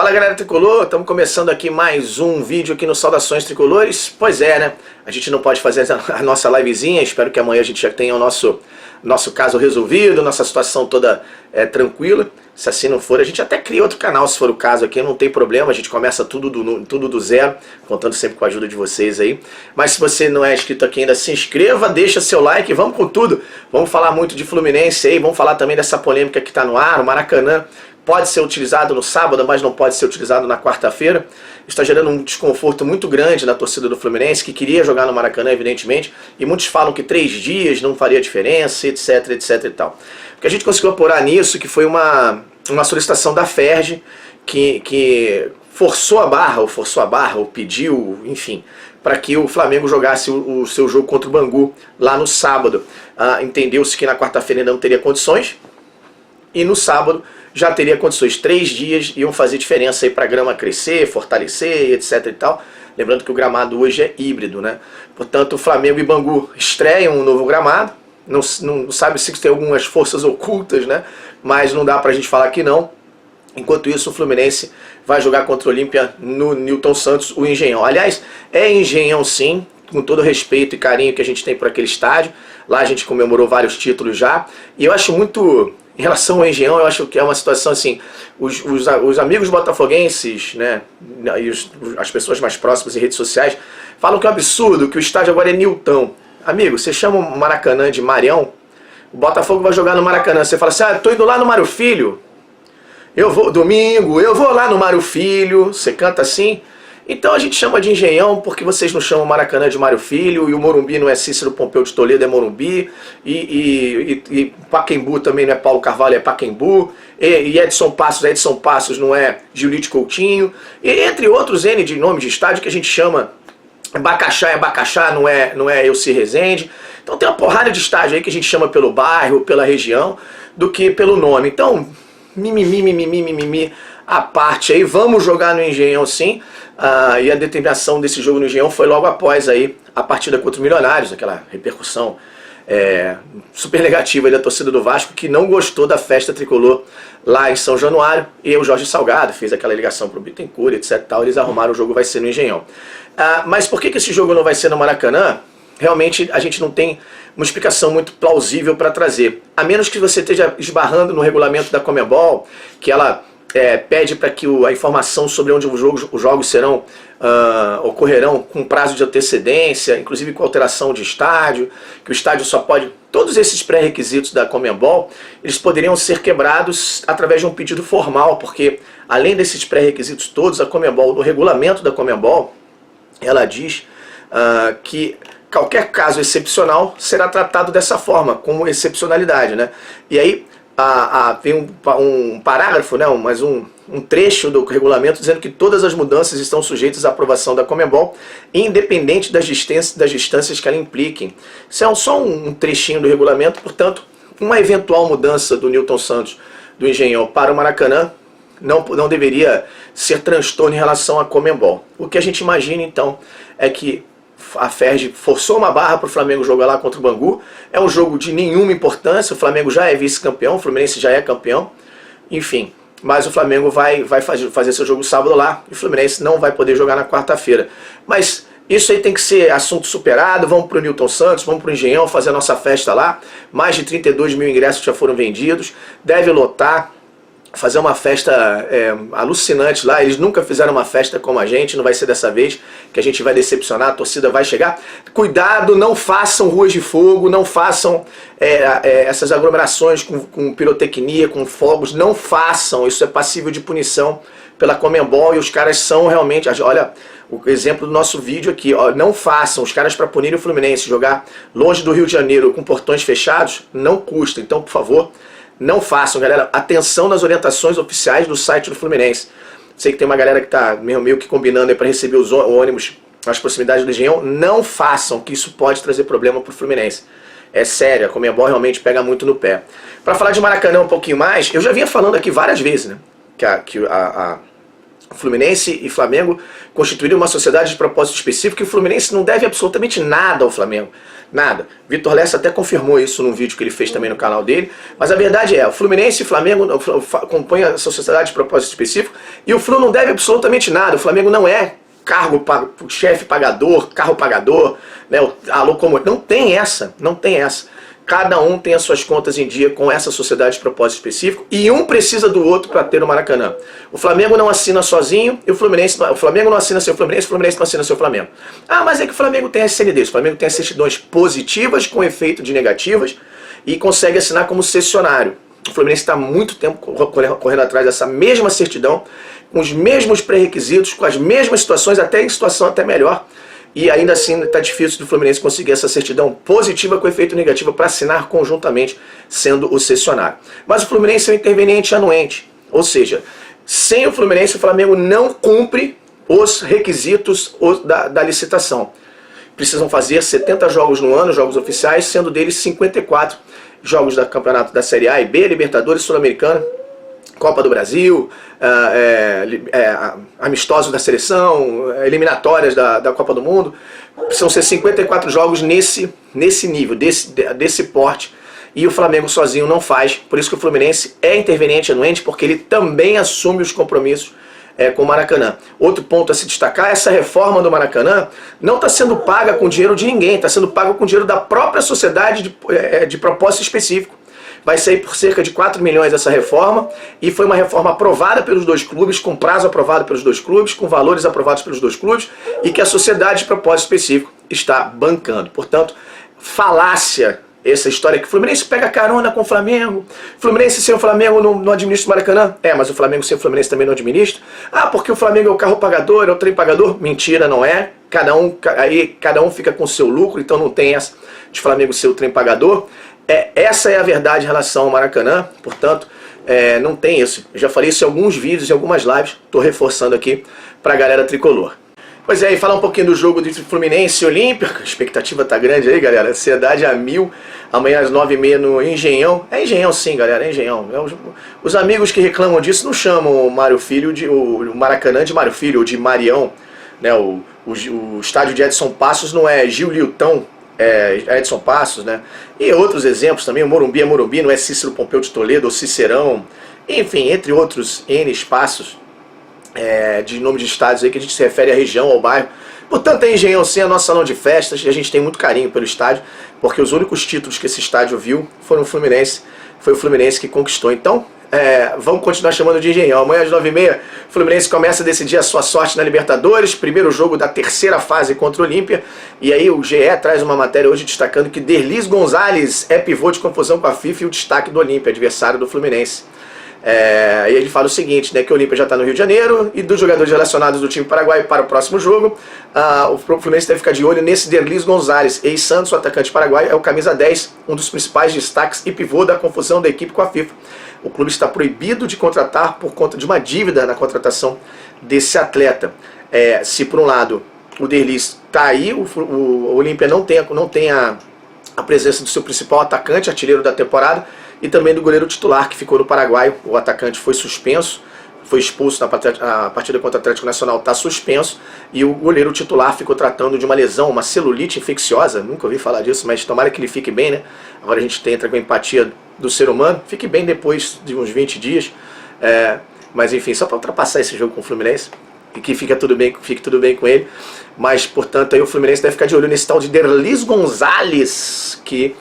Fala galera tricolor, estamos começando aqui mais um vídeo aqui no Saudações Tricolores. Pois é, né? A gente não pode fazer a nossa livezinha, espero que amanhã a gente já tenha o nosso caso resolvido, nossa situação toda tranquila. Se assim não for, a gente até cria outro canal se for o caso aqui, não tem problema, a gente começa tudo do zero, contando sempre com a ajuda de vocês aí. Mas se você não é inscrito aqui ainda, se inscreva, deixa seu like, vamos com tudo. Vamos falar muito de Fluminense aí, vamos falar também dessa polêmica que está no ar, o Maracanã. Pode ser utilizado no sábado, mas não pode ser utilizado na quarta-feira. Está gerando um desconforto muito grande na torcida do Fluminense, que queria jogar no Maracanã, evidentemente. E muitos falam que 3 dias não faria diferença, etc, etc e tal. O que a gente conseguiu apurar nisso, que foi uma solicitação da FERJ, que forçou a barra, ou pediu, enfim, para que o Flamengo jogasse o seu jogo contra o Bangu lá no sábado. Entendeu-se que na quarta-feira ainda não teria condições, e no sábado já teria condições. 3 dias iam fazer diferença aí para a grama crescer, fortalecer, etc e tal. Lembrando que o gramado hoje é híbrido, né? Portanto, o Flamengo e Bangu estreiam um novo gramado. Não sabe se tem algumas forças ocultas, né? Mas não dá pra gente falar que não. Enquanto isso, o Fluminense vai jogar contra o Olímpia no Newton Santos, o Engenhão. Aliás, é Engenhão sim, com todo o respeito e carinho que a gente tem por aquele estádio. Lá a gente comemorou vários títulos já. E eu acho muito... Em relação ao Engenhão, eu acho que é uma situação assim, os amigos botafoguenses, né, e as pessoas mais próximas em redes sociais, falam que é um absurdo, que o estádio agora é Newton. Amigo, você chama o Maracanã de Marião, o Botafogo vai jogar no Maracanã, você fala assim, tô indo lá no Mário Filho, eu vou, domingo, eu vou lá no Mário Filho, você canta assim. Então a gente chama de Engenhão porque vocês não chamam Maracanã de Mário Filho, e o Morumbi não é Cícero Pompeu de Toledo, é Morumbi, e Pacaembu também não é Paulo Carvalho, é Pacaembu, e Edson Passos não é Giulite Coutinho, e entre outros N de nomes de estádio que a gente chama Bacaxá, não é Elci Rezende. Então tem uma porrada de estádio aí que a gente chama pelo bairro, pela região, do que pelo nome. Então, mimimi, a parte aí, vamos jogar no Engenhão sim. E a determinação desse jogo no Engenhão foi logo após aí a partida contra o Milionários, aquela repercussão super negativa aí da torcida do Vasco, que não gostou da festa tricolor lá em São Januário, e o Jorge Salgado fez aquela ligação para o Bittencourt, etc. Tal, eles arrumaram o jogo, vai ser no Engenhão. Mas por que esse jogo não vai ser no Maracanã? Realmente a gente não tem uma explicação muito plausível para trazer, a menos que você esteja esbarrando no regulamento da Conmebol, que ela pede para que a informação sobre onde os jogos serão, ocorrerão com prazo de antecedência, inclusive com alteração de estádio, que o estádio só pode... Todos esses pré-requisitos da Conmebol, eles poderiam ser quebrados através de um pedido formal, porque além desses pré-requisitos todos, a Conmebol, no regulamento da Conmebol, ela diz que qualquer caso excepcional será tratado dessa forma, como excepcionalidade, né? E aí tem um parágrafo, né, um trecho do regulamento dizendo que todas as mudanças estão sujeitas à aprovação da Conmebol, independente das distâncias que ela impliquem. Isso é só um trechinho do regulamento, portanto, uma eventual mudança do Newton Santos, do Engenhão, para o Maracanã não deveria ser transtorno em relação à Conmebol. O que a gente imagina, então, é que a FERJ forçou uma barra para o Flamengo jogar lá contra o Bangu. É um jogo de nenhuma importância, o Flamengo já é vice-campeão, o Fluminense já é campeão, enfim. Mas o Flamengo vai fazer seu jogo sábado lá, e o Fluminense não vai poder jogar na quarta-feira. Mas isso aí tem que ser assunto superado, vamos para o Newton Santos, vamos para o Engenhão fazer a nossa festa lá. Mais de 32 mil ingressos já foram vendidos, deve lotar. Fazer uma festa alucinante lá. Eles nunca fizeram uma festa como a gente, não vai ser dessa vez que a gente vai decepcionar, a torcida vai chegar. Cuidado, não façam ruas de fogo, não façam essas aglomerações com pirotecnia, com fogos, não façam, isso é passível de punição pela Conmebol, e os caras são realmente, olha o exemplo do nosso vídeo aqui, ó, não façam, os caras para punir o Fluminense, jogar longe do Rio de Janeiro com portões fechados, não custa, então por favor, não façam, galera. Atenção nas orientações oficiais do site do Fluminense. Sei que tem uma galera que está meio que combinando aí para receber os ônibus nas proximidades do Engenhão. Não façam, que isso pode trazer problema para o Fluminense. É sério, a Conmebol realmente pega muito no pé. Para falar de Maracanã um pouquinho mais, eu já vinha falando aqui várias vezes, né? Que Fluminense e Flamengo constituíram uma sociedade de propósito específico e o Fluminense não deve absolutamente nada ao Flamengo. Nada. Vitor Lessa até confirmou isso num vídeo que ele fez também no canal dele. Mas a verdade é, o Fluminense e o Flamengo compõem essa sociedade de propósito específico e o Flu não deve absolutamente nada. O Flamengo não é chefe pagador, carro pagador, né, a locomotiva. Não tem essa, não tem essa. Cada um tem as suas contas em dia com essa sociedade de propósito específico e um precisa do outro para ter o Maracanã. O Flamengo não assina sozinho e o Flamengo não assina seu Fluminense, o Fluminense não assina seu Flamengo. Ah, mas é que o Flamengo tem as CNDs, o Flamengo tem as certidões positivas com efeito de negativas e consegue assinar como cessionário. O Fluminense está há muito tempo correndo atrás dessa mesma certidão, com os mesmos pré-requisitos, com as mesmas situações, até em situação até melhor. E ainda assim está difícil do Fluminense conseguir essa certidão positiva com efeito negativo para assinar conjuntamente, sendo o cessionário. Mas o Fluminense é um interveniente anuente, ou seja, sem o Fluminense o Flamengo não cumpre os requisitos da licitação. Precisam fazer 70 jogos no ano, jogos oficiais, sendo deles 54 jogos da campeonato da Série A e B, Libertadores, Sul-Americana, Copa do Brasil, amistosos da seleção, eliminatórias da Copa do Mundo. Precisam ser 54 jogos nesse nível, desse porte. E o Flamengo sozinho não faz. Por isso que o Fluminense é interveniente anuente, porque ele também assume os compromissos com o Maracanã. Outro ponto a se destacar, essa reforma do Maracanã não está sendo paga com dinheiro de ninguém, está sendo paga com dinheiro da própria sociedade de propósito específico. Vai sair por cerca de 4 milhões essa reforma, e foi uma reforma aprovada pelos dois clubes, com prazo aprovado pelos dois clubes, com valores aprovados pelos dois clubes, e que a sociedade de propósito específico está bancando. Portanto, falácia essa história que o Fluminense pega carona com o Flamengo, Fluminense sem o Flamengo não administra o Maracanã. Mas o Flamengo sem o Fluminense também não administra. Porque o Flamengo é o carro pagador, é o trem pagador. Mentira, não é. Cada um fica com o seu lucro, então não tem essa de Flamengo ser o trem pagador. Essa é a verdade em relação ao Maracanã, portanto, não tem isso. Eu já falei isso em alguns vídeos, em algumas lives, estou reforçando aqui para a galera tricolor. Pois é, e falar um pouquinho do jogo entre Fluminense e Olímpia, a expectativa tá grande aí, galera, ansiedade a 1000, amanhã às 9h30 no Engenhão. É Engenhão sim, galera, é Engenhão. Os amigos que reclamam disso não chamam o Maracanã de Mário Filho ou de Marião, né? O estádio de Edson Passos não é Gil Lilton, Edson Passos, né? E outros exemplos também, o Morumbi é Morumbi, não é Cícero Pompeu de Toledo ou Cicerão, enfim, entre outros N espaços de nome de estádios aí que a gente se refere à região, ao bairro. Portanto, a Engenhão sim é nosso salão de festas e a gente tem muito carinho pelo estádio, porque os únicos títulos que esse estádio viu foram o Fluminense, foi o Fluminense que conquistou. Então, vamos continuar chamando de Engenhão. Amanhã às 9h30, o Fluminense começa a decidir a sua sorte na Libertadores, primeiro jogo da terceira fase contra o Olímpia. E aí o GE traz uma matéria hoje destacando que Derlis Gonzalez é pivô de confusão com a FIFA e o destaque do Olímpia, adversário do Fluminense. E ele fala o seguinte, né, que o Olímpia já está no Rio de Janeiro e dos jogadores relacionados do time paraguaio para o próximo jogo, o Fluminense deve ficar de olho nesse Derlis Gonzalez, ex-Santos, o atacante paraguaio, é o camisa 10, um dos principais destaques e pivô da confusão da equipe com a FIFA. O clube está proibido de contratar por conta de uma dívida na contratação desse atleta. Se por um lado o Derlis está aí, o Olímpia não tem a presença do seu principal atacante, artilheiro da temporada, e também do goleiro titular que ficou no Paraguai. O atacante foi suspenso, foi expulso na partida contra o Atlético Nacional, está suspenso, e o goleiro titular ficou tratando de uma lesão, uma celulite infecciosa, nunca ouvi falar disso, mas tomara que ele fique bem, né? Agora a gente entra com a empatia do ser humano, fique bem depois de uns 20 dias, mas enfim, só para ultrapassar esse jogo com o Fluminense, e que fique tudo bem com ele. Mas, portanto, aí o Fluminense deve ficar de olho nesse tal de Derlis Gonzalez, que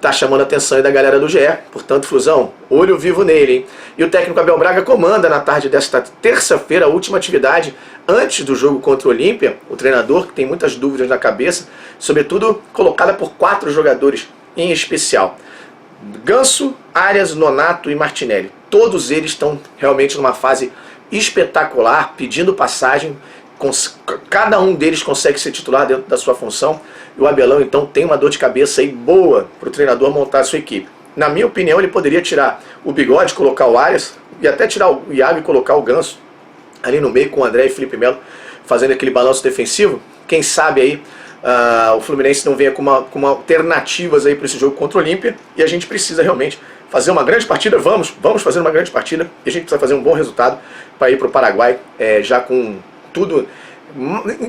tá chamando a atenção aí da galera do GE. Portanto, Flusão, olho vivo nele, hein? E o técnico Abel Braga comanda na tarde desta terça-feira a última atividade antes do jogo contra o Olímpia. O treinador, que tem muitas dúvidas na cabeça, sobretudo colocada por 4 jogadores em especial: Ganso, Arias, Nonato e Martinelli. Todos eles estão realmente numa fase espetacular, pedindo passagem. Cada um deles consegue ser titular dentro da sua função, e o Abelão então tem uma dor de cabeça aí boa para o treinador montar a sua equipe. Na minha opinião, ele poderia tirar o Bigode, colocar o Arias, e até tirar o Iago e colocar o Ganso ali no meio com o André e Felipe Melo fazendo aquele balanço defensivo. Quem sabe aí o Fluminense não venha com alternativas aí para esse jogo contra o Olímpia, e a gente precisa realmente fazer uma grande partida. Vamos fazer uma grande partida, e a gente precisa fazer um bom resultado para ir para o Paraguai já com tudo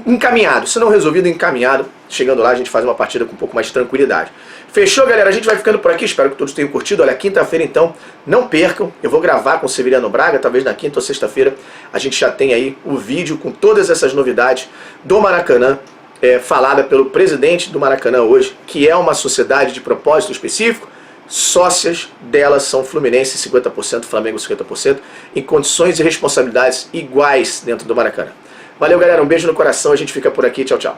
encaminhado, se não resolvido, encaminhado. Chegando lá a gente faz uma partida com um pouco mais de tranquilidade. Fechou, galera? A gente vai ficando por aqui, espero que todos tenham curtido. Olha, quinta-feira então, não percam, eu vou gravar com o Severiano Braga, talvez na quinta ou sexta-feira a gente já tem aí o vídeo com todas essas novidades do Maracanã, falada pelo presidente do Maracanã hoje, que é uma sociedade de propósito específico. Sócias delas são Fluminense 50%, Flamengo 50%, em condições e responsabilidades iguais dentro do Maracanã. Valeu, galera, um beijo no coração, a gente fica por aqui, tchau, tchau.